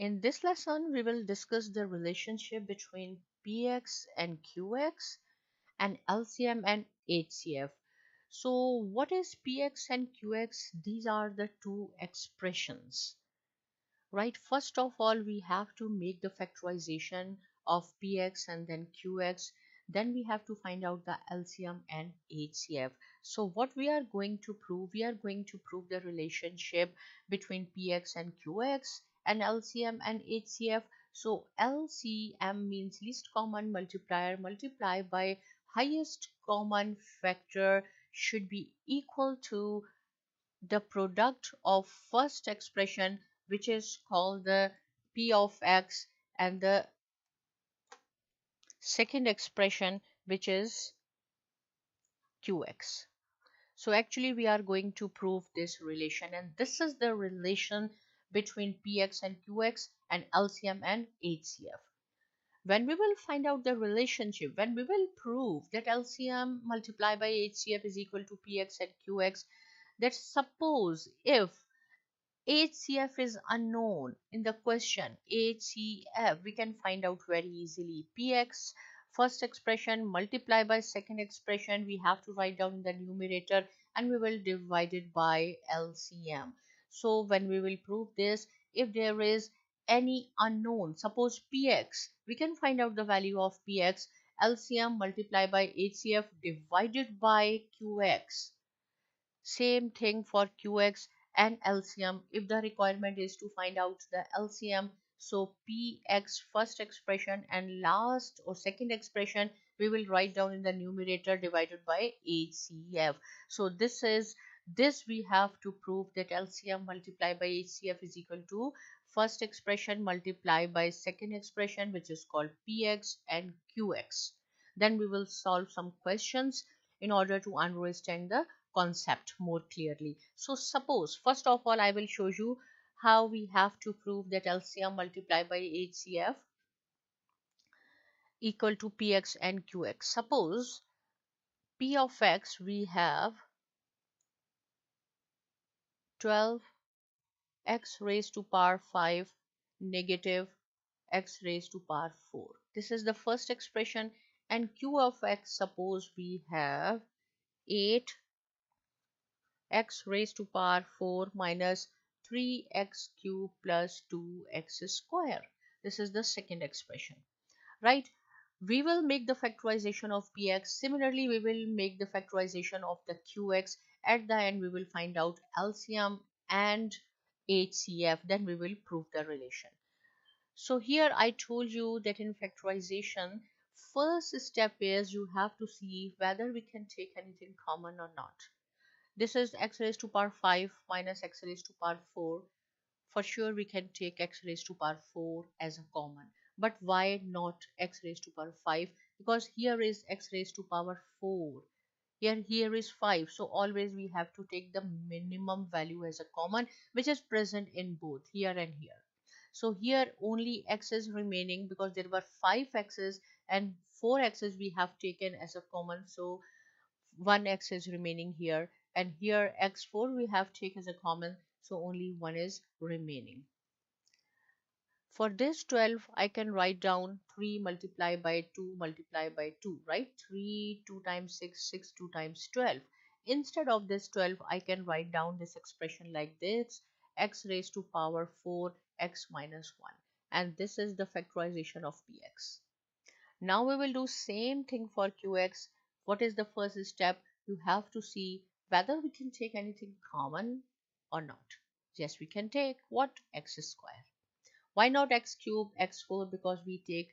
In this lesson, we will discuss the relationship between Px and Qx and LCM and HCF. So, what is Px and Qx? These are the two expressions, right? First of all, we have to make the factorization of Px and then Qx. Then we have to find out the LCM and HCF. So what we are going to prove? We are going to prove the relationship between Px and Qx and LCM and HCF. So LCM means least common multiplier multiplied by highest common factor should be equal to the product of first expression, which is called the P of x, and the second expression, which is Qx. So actually we are going to prove this relation, and this is the relation between Px and Qx and LCM and HCF. When we will find out the relationship, when we will prove that LCM multiplied by HCF is equal to Px and Qx, that suppose if HCF is unknown in the question, HCF we can find out very easily. Px first expression multiply by second expression, we have to write down the numerator and we will divide it by LCM. So when we will prove this, if there is any unknown, suppose Px, we can find out the value of Px. LCM multiply by HCF divided by Qx. Same thing for Qx and LCM. If the requirement is to find out the LCM, so Px first expression and last or second expression we will write down in the numerator divided by HCF. So this we have to prove that LCM multiplied by HCF is equal to first expression multiplied by second expression, which is called Px and Qx. Then we will solve some questions in order to understand the concept more clearly. So suppose first of all I will show you how we have to prove that LCM multiplied by HCF equal to Px and Qx. Suppose P of x we have 12 x raised to power 5 negative x raised to power 4. This is the first expression, and Q of x suppose we have 8 x raised to power 4 minus 3x cube plus 2x square. This is the second expression, right? We will make the factorization of px. Similarly, we will make the factorization of the qx. At the end, we will find out LCM and HCF. Then we will prove the relation. So here I told you that in factorization, first step is you have to see whether we can take anything common or not. This is x raised to power 5 minus x raised to power 4. For sure we can take x raised to power 4 as a common. But why not x raised to power 5? Because here is x raised to power 4. Here is 5. So always we have to take the minimum value as a common, which is present in both here and here. So here only x is remaining because there were 5 x's and 4 x's we have taken as a common. So 1 x is remaining here, and here x4 we have taken as a common, so only 1 is remaining. For this 12 I can write down 3 multiplied by 2 multiplied by 2, right? 3 2 times 6, 6 2 times 12. Instead of this 12 I can write down this expression like this: x raised to power 4 x minus 1, and this is the factorization of px. Now we will do same thing for qx. What is the first step? You have to see whether we can take anything common or not. Yes, we can take what? X square. Why not x cube, x4? Because we take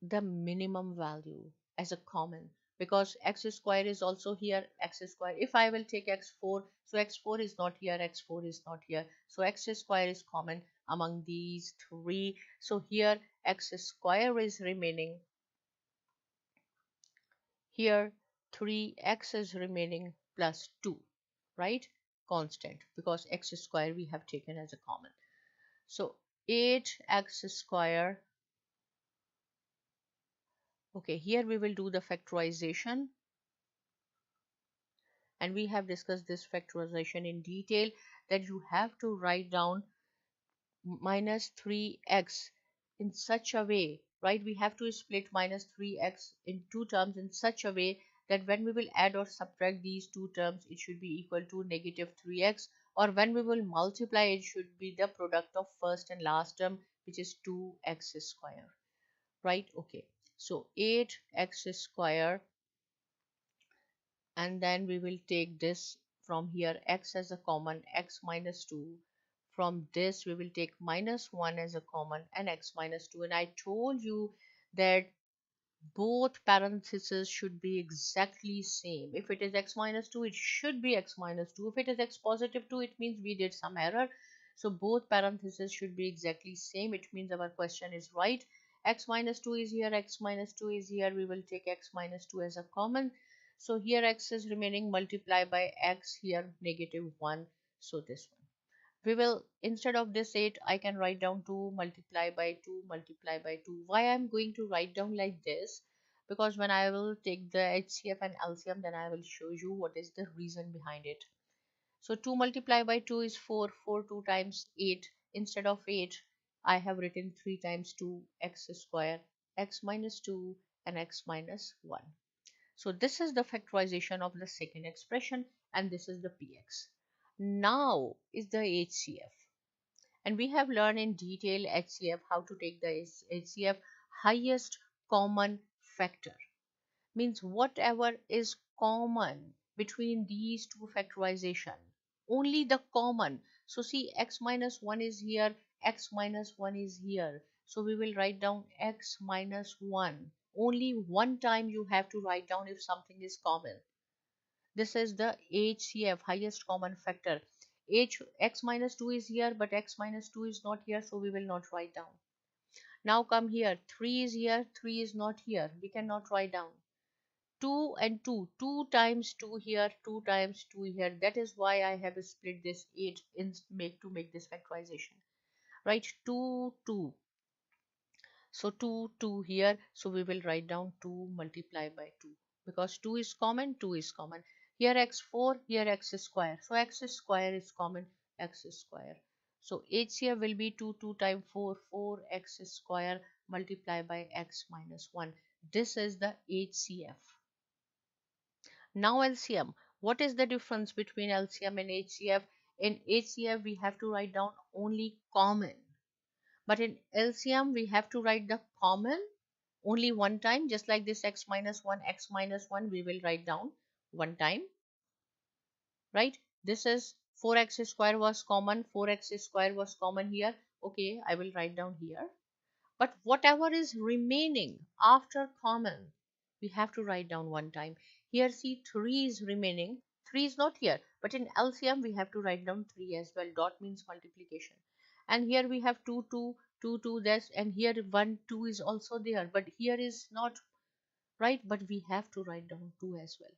the minimum value as a common, because x square is also here, x square. If I will take x4, so x4 is not here, x4 is not here, so x square is common among these three. So here x square is remaining, here 3x is remaining plus 2, right? Constant, because x square we have taken as a common. So 8x square. Okay, here we will do the factorization, and we have discussed this factorization in detail, that you have to write down minus 3x in such a way, right? We have to split minus 3x in two terms in such a way that when we will add or subtract these two terms, it should be equal to negative 3x, or when we will multiply, it should be the product of first and last term, which is 2x square, right? Okay, so 8x square, and then we will take this from here x as a common, x minus 2. From this we will take minus 1 as a common and x minus 2, and I told you that both parentheses should be exactly same. If it is x minus 2, it should be x minus 2. If it is x positive 2, it means we did some error. So both parentheses should be exactly same. It means our question is right. X minus 2 is here, x minus 2 is here. We will take x minus 2 as a common. So here x is remaining, multiply by x, here negative 1. So this one. We will, instead of this 8, I can write down 2 multiply by 2 multiply by 2. Why I'm going to write down like this? Because when I will take the HCF and LCM, then I will show you what is the reason behind it. So 2 multiply by 2 is 4. 4 2 times 8. Instead of 8, I have written 3 times 2, x square, x minus 2 and x minus 1. So this is the factorization of the second expression, and this is the px. Now is the HCF, and we have learned in detail HCF, how to take the HCF, highest common factor. Means whatever is common between these two factorization, only the common. So see, x minus 1 is here, x minus 1 is here. So we will write down x minus 1. Only one time you have to write down if something is common. This is the HCF, highest common factor. X minus 2 is here, but x minus 2 is not here, so we will not write down. Now come here, 3 is here, 3 is not here, we cannot write down. 2 and 2, 2 times 2 here, 2 times 2 here. That is why I have split this 8 in to make this factorization, right? 2 2. So 2 2 here, so we will write down 2 multiply by 2, because 2 is common, 2 is common. Here x4, here x square, so x square is common, x square. So HCF will be 2 2 times 4, 4x square multiply by x minus 1. This is the HCF. Now LCM. What is the difference between LCM and HCF? In HCF we have to write down only common, but in LCM we have to write the common only one time, just like this x minus 1, x minus 1 we will write down one time, right? This is 4x square was common, 4x square was common here. Okay, I will write down here. But whatever is remaining after common, we have to write down one time. Here see, 3 is remaining. 3 is not here, but in LCM we have to write down 3 as well. Dot means multiplication. And here we have 2 2 2 2 this, and here 1 2 is also there, but here is not, right? But we have to write down 2 as well.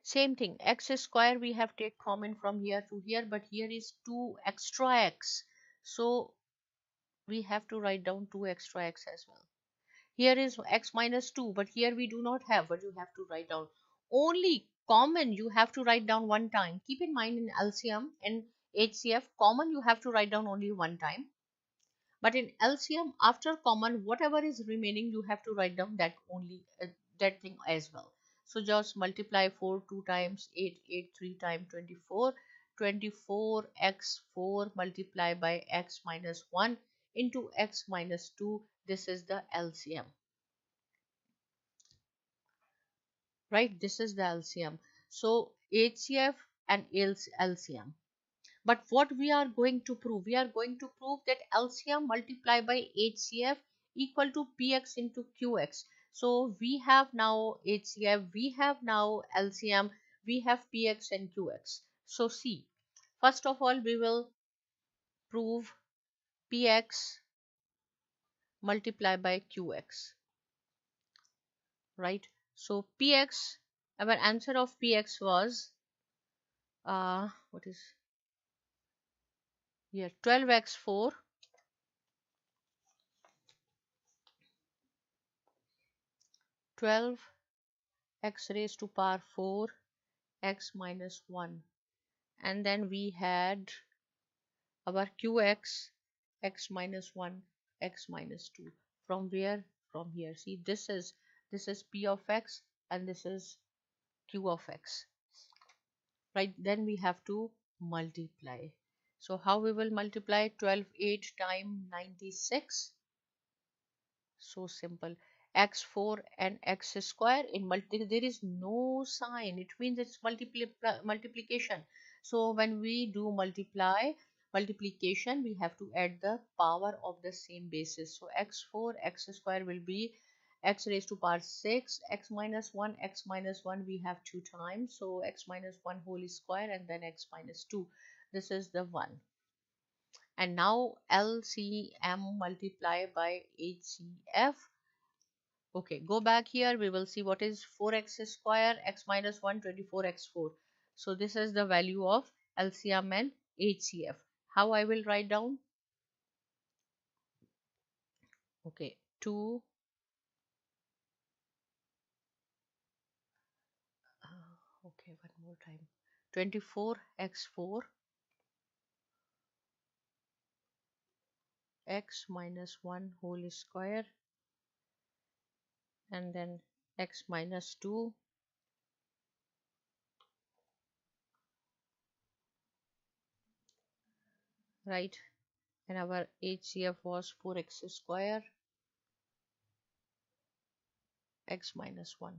Same thing, x square we have take common from here to here, but here is 2 extra x. So we have to write down 2 extra x as well. Here is x minus 2, but here we do not have, but you have to write down. Only common you have to write down one time. Keep in mind, in LCM and HCF, common you have to write down only one time. But in LCM, after common, whatever is remaining, you have to write down that only, that thing as well. So just multiply 4 2 times, 8 8 3 times 24. 24x4 multiply by x minus 1 into x minus 2. This is the LCM. Right, this is the LCM. So HCF and LCM. But what we are going to prove, we are going to prove that LCM multiplied by HCF equal to px into qx. So we have now HCF, we have now LCM, we have px and qx. So see, first of all we will prove px multiplied by qx, right? So px, our answer of px was what is here, 12x4 12 x raised to power 4 x minus 1, and then we had our qx x minus 1, x minus 2. From where? From here. See, this is p of x and this is q of x. Right? Then we have to multiply. So how we will multiply? 12 8 times 96. So simple. X4 and x square in there is no sign. It means it's multiplication. So when we do multiplication, we have to add the power of the same basis. So x4 x square will be x raised to power 6, x minus 1, x minus 1 we have 2 times. So x minus 1 whole square and then x minus 2. This is the 1. And now LCM multiply by HCF. Okay, go back here. We will see what is 4x square, x minus 1, 24x4. So this is the value of LCM and HCF. How I will write down? Okay, 2. Okay, one more time. 24x4, x minus 1 whole square, and then x minus 2, right? And our HCF was 4x square, x minus 1.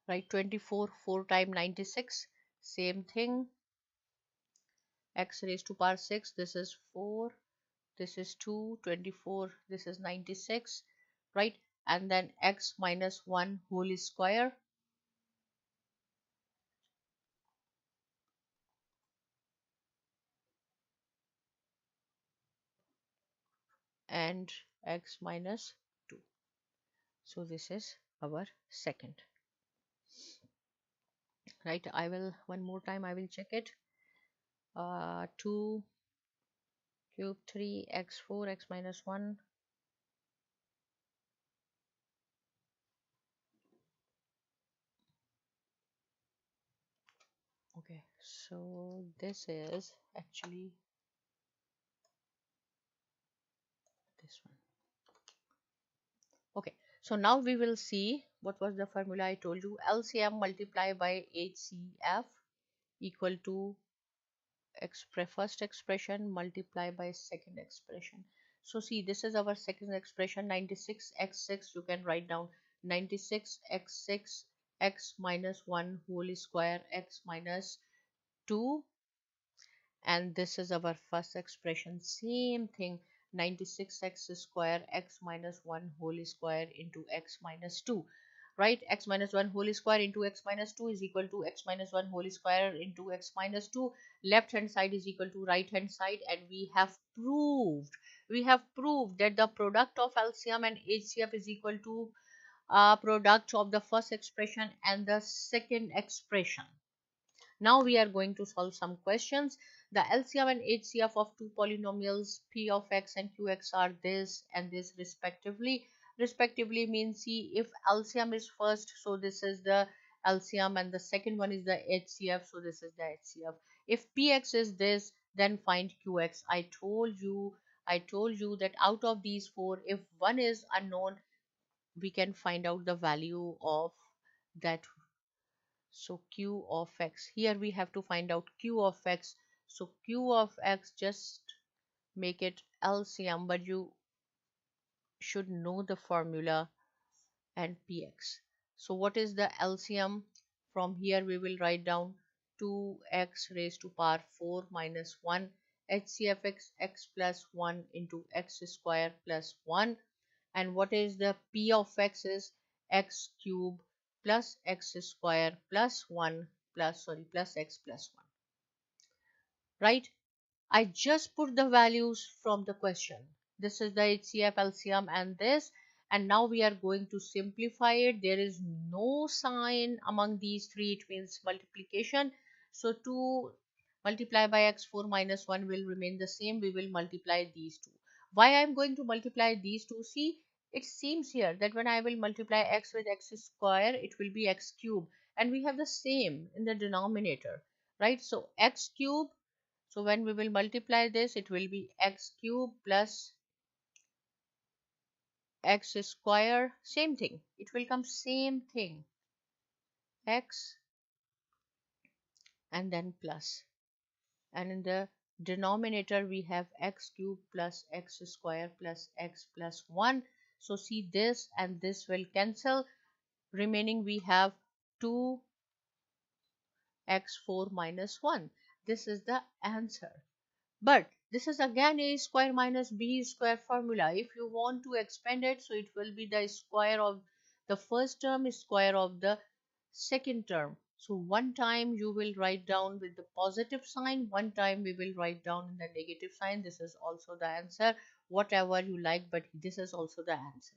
Right, 24 4 times 96, same thing, x raised to power 6, this is 4, this is 2, 24, this is 96, right? And then x minus 1 whole square, and x minus 2. So this is our second. Right, I will one more time I will check it. 2 cube 3 x4 x minus 1. Okay, so this is actually this one. Okay, so now we will see what was the formula I told you. LCM multiply by HCF equal to first expression multiply by second expression. So see, this is our second expression, 96x6. You can write down 96x6 x minus 1 whole square x minus 2, and this is our first expression, same thing, 96x square x minus 1 whole square into x minus 2, right? X minus 1 whole square into x minus 2 is equal to x minus 1 whole square into x minus 2. Left hand side is equal to right hand side, and we have proved that the product of LCM and HCF is equal to product of the first expression and the second expression. Now we are going to solve some questions. The LCM and HCF of two polynomials p of x and qx are this and this respectively. Respectively means, see, if LCM is first, so this is the LCM, and the second one is the HCF, so this is the HCF. If px is this, then find qx. I told you that out of these four, if one is unknown, we can find out the value of that. So q of x, here we have to find out q of x. So q of x, just make it LCM, but you should know the formula, and px. So what is the LCM? From here we will write down 2x raised to power 4 minus 1 HCF x plus 1 into x square plus 1. And what is the p of x is x cube plus x square plus 1 plus x plus 1, right? I just put the values from the question. This is the HCF, LCM, and this. And now we are going to simplify it. There is no sign among these three. It means multiplication. So 2 multiply by x4 minus 1 will remain the same. We will multiply these two. Why I am going to multiply these two? See, it seems here that when I will multiply x with x square, it will be x cube. And we have the same in the denominator, right? So x cube, So when we will multiply this, it will be x cube plus x square, same thing. It will come same thing, x and then plus. And in the denominator, we have x cube plus x square plus x plus 1. So see, this and this will cancel. Remaining we have 2x4 minus 1. This is the answer. But this is again a square minus b square formula. If you want to expand it, so it will be the square of the first term is square of the second term. So one time you will write down with the positive sign, one time we will write down in the negative sign. This is also the answer. Whatever you like, but this is also the answer.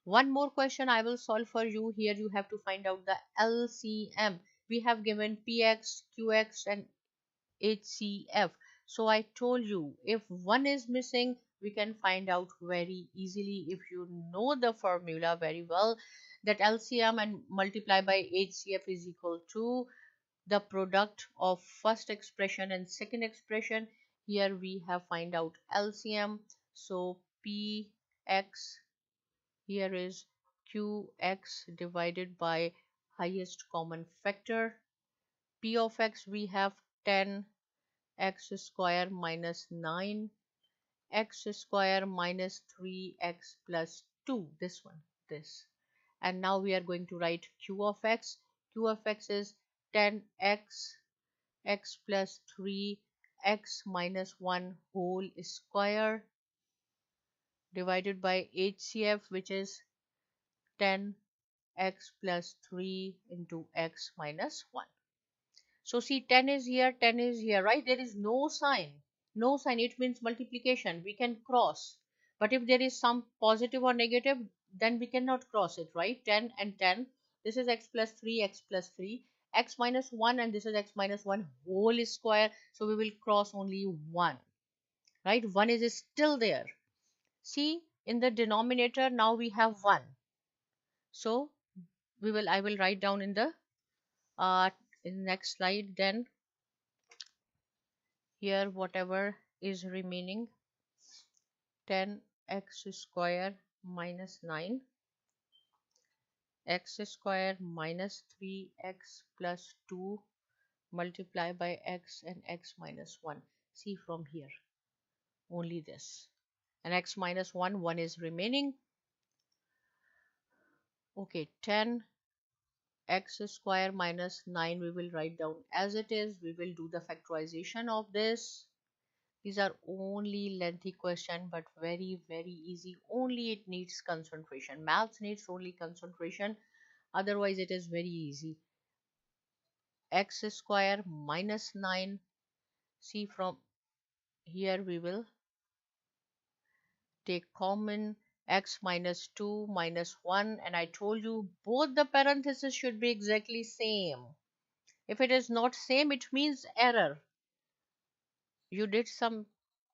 One more question I will solve for you. Here you have to find out the LCM. We have given PX, QX and HCF. So I told you, if one is missing, we can find out very easily if you know the formula very well, that LCM and multiply by HCF is equal to the product of first expression and second expression. Here we have find out LCM. So PX, here is QX divided by highest common factor. P of X, we have 10 x square minus 9 x square minus 3x plus 2, this one, this. And now we are going to write q of x. Q of x is 10x x plus 3 x minus 1 whole square divided by HCF, which is 10 x plus 3 into x minus 1. So see, 10 is here, 10 is here, right? There is no sign. No sign, it means multiplication. We can cross. But if there is some positive or negative, then we cannot cross it, right? 10 and 10. This is x plus 3, x plus 3, x minus 1, and this is x minus 1 whole square. So we will cross only 1, right? 1 is still there. See, in the denominator, now we have 1. So I will write down in the next slide. Then here whatever is remaining, 10x square minus 9 x square minus 3x plus 2 multiply by x and x minus 1. See, from here only this, and x minus 1, 1 is remaining. Okay, 10 x square minus 9 we will write down as it is. We will do the factorization of this. These are only lengthy question, but very easy. Only it needs concentration. Maths needs only concentration. Otherwise it is very easy. X square minus 9. See, from here we will take common x minus 2 minus 1, and I told you both the parentheses should be exactly same. If it is not same, it means error. You did some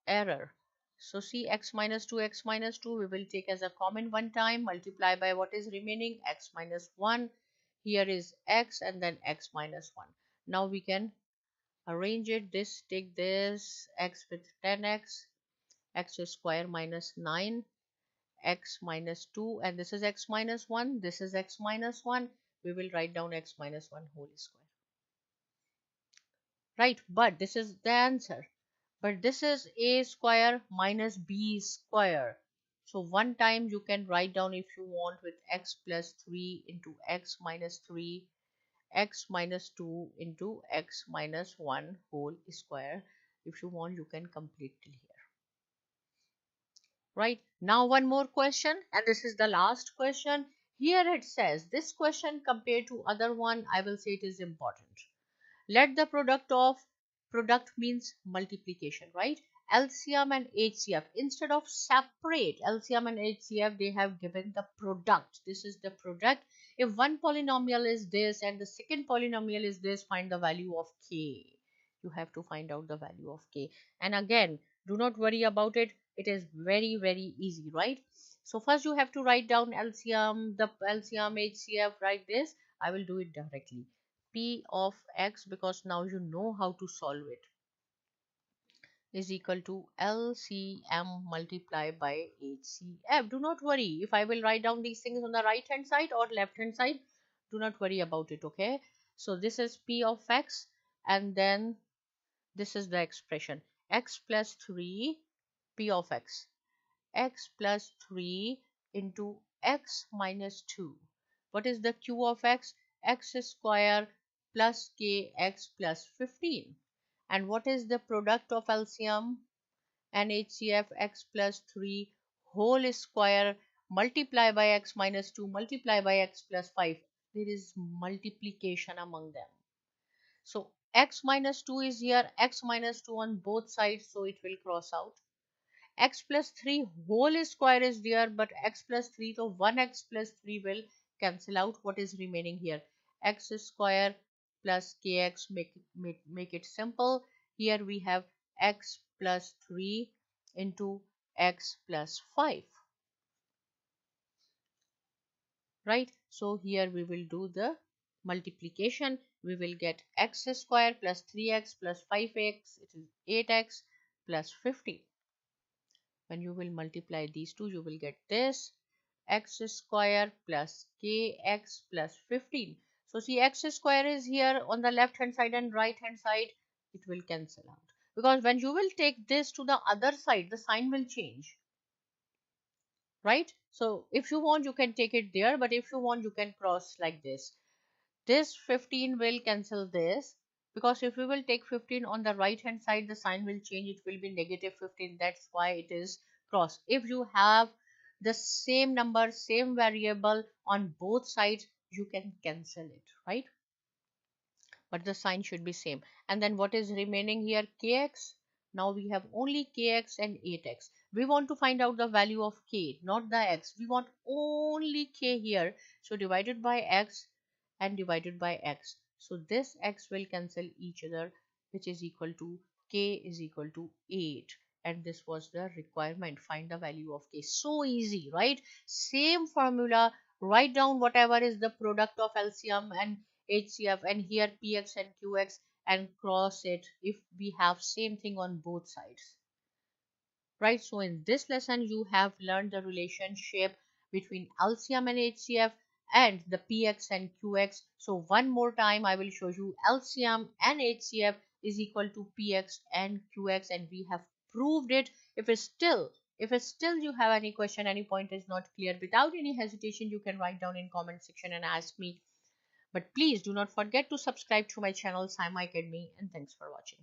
error. So see, x minus 2, x minus 2, we will take as a common one time, multiply by what is remaining, x minus 1. Here is x and then x minus 1. Now we can arrange it. This, take this, x with 10x, x square minus 9, x minus 2, and this is x minus 1, this is x minus 1. We will write down x minus 1 whole square. Right, but this is the answer. But this is a square minus b square. So one time you can write down if you want with x plus 3 into x minus 3, x minus 2 into x minus 1 whole square. If you want, you can complete till here. Right, now one more question, and this is the last question. Here it says, this question compared to other one, I will say it is important. Let the product means multiplication, right? LCM and HCF, instead of separate LCM and HCF, they have given the product. This is the product. If one polynomial is this and the second polynomial is this, find the value of k. You have to find out the value of k. And again, do not worry about it. It is very easy, right? So first you have to write down LCM, the LCM, HCF, write this. I will do it directly. P of x, because now you know how to solve it. is equal to LCM multiplied by HCF. Do not worry if I will write down these things on the right hand side or left hand side. Do not worry about it, okay? So this is P of X, and then this is the expression X plus 3 P of X plus 3 into X minus 2. What is the Q of X? X square plus KX plus 15. And what is the product of LCM and HCF? X plus 3 whole square multiply by X minus 2 multiply by X plus 5. There is multiplication among them. So X minus 2 is here, X minus 2 on both sides, so it will cross out. X plus 3 whole square is there, but X plus 3, so 1x plus 3 will cancel out. What is remaining here? X square plus kx, make it simple. Here we have X plus 3 into X plus 5, right? So here we will do the multiplication. We will get X square plus 3x plus 5x, it is 8x plus 15. When you will multiply these two, you will get this x square plus kx plus 15. So see, x square is here on the left hand side and right hand side, it will cancel out, because when you will take this to the other side, the sign will change, right? So if you want, you can take it there, but if you want, you can cross like this 15 will cancel this, because if we will take 15 on the right hand side, the sign will change, it will be negative 15. That's why it is cross. If you have the same number, same variable on both sides, you can cancel it, right? But the sign should be same. And then what is remaining here? Kx. Now we have only kx and 8x. We want to find out the value of k, not the x. We want only k here. So divided by x and divided by x. So this x will cancel each other, which is equal to k is equal to 8. And this was the requirement. Find the value of k. So easy, right? Same formula. Write down whatever is the product of LCM and HCF, and here PX and QX, and cross it if we have same thing on both sides, right? So in this lesson you have learned the relationship between LCM and HCF and the PX and QX. So one more time I will show you LCM and HCF is equal to PX and QX, and we have proved it. If it's still you have any question, any point is not clear, without any hesitation you can write down in comment section and ask me. But please do not forget to subscribe to my channel Saima Academy, and thanks for watching.